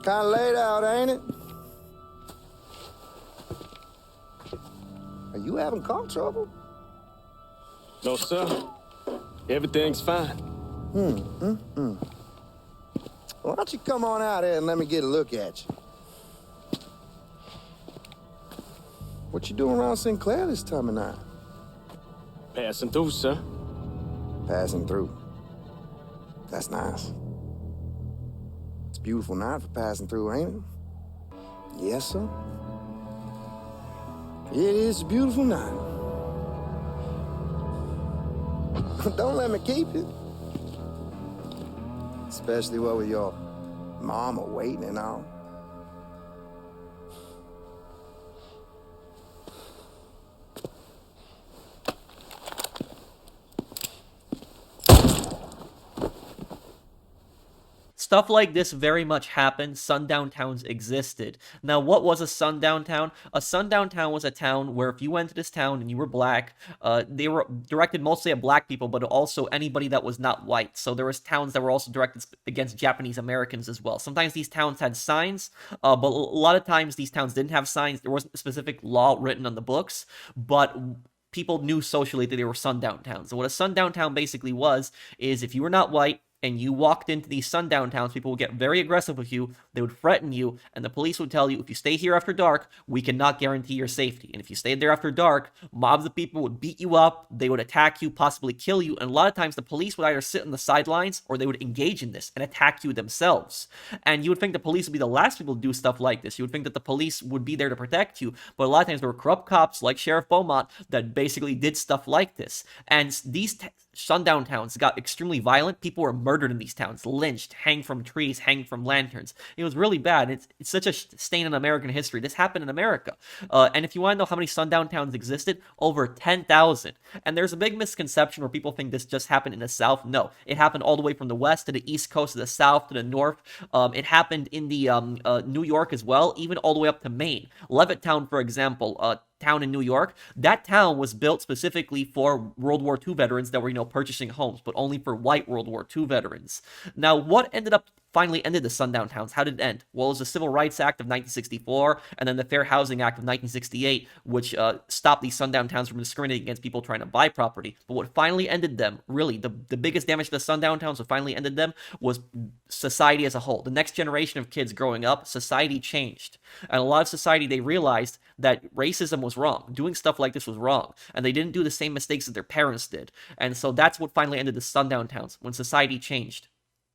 Kinda laid out, ain't it? Are you having car trouble? No, sir. Everything's fine. Why don't you come on out here and let me get a look at you? What you doing around Sinclair this time of night? Passing through, sir. Passing through. That's nice. It's a beautiful night for passing through, ain't it? Yes, sir. It is a beautiful night. Don't let me keep it. Especially what with your mama waiting and all. Stuff like this very much happened. Sundown towns existed. Now, what was a sundown town? A sundown town was a town where if you went to this town and you were black, they were directed mostly at black people, but also anybody that was not white. So there was towns that were also directed against Japanese Americans as well. Sometimes these towns had signs, but a lot of times these towns didn't have signs. There wasn't a specific law written on the books, but people knew socially that they were sundown towns. And what a sundown town basically was is if you were not white, and you walked into these sundown towns, people would get very aggressive with you, they would threaten you, and the police would tell you, if you stay here after dark, we cannot guarantee your safety. And if you stayed there after dark, mobs of people would beat you up, they would attack you, possibly kill you, and a lot of times the police would either sit on the sidelines or they would engage in this and attack you themselves. And you would think the police would be the last people to do stuff like this. You would think that the police would be there to protect you, but a lot of times there were corrupt cops like Sheriff Beaumont that basically did stuff like this. And these sundown towns got extremely violent. People were murdered in these towns, lynched, hanged from trees, hanged from lanterns. It was really bad. It's such a stain in American history. This happened in America. And if you want to know how many sundown towns existed, over 10,000. And there's a big misconception where people think this just happened in the South. No, it happened all the way from the West to the East Coast, to the South, to the North. It happened in the New York as well, even all the way up to Maine. Levittown, for example, town in New York, that town was built specifically for World War II veterans that were, purchasing homes, but only for white World War II veterans. Now, what finally ended the sundown towns? How did it end? Well, it was the Civil Rights Act of 1964, and then the Fair Housing Act of 1968, which stopped these sundown towns from discriminating against people trying to buy property. But what finally ended them, really, the biggest damage to the sundown towns, what finally ended them, was society as a whole. The next generation of kids growing up, society changed. And a lot of society, they realized that racism was wrong. Doing stuff like this was wrong. And they didn't do the same mistakes that their parents did. And so that's what finally ended the sundown towns, when society changed.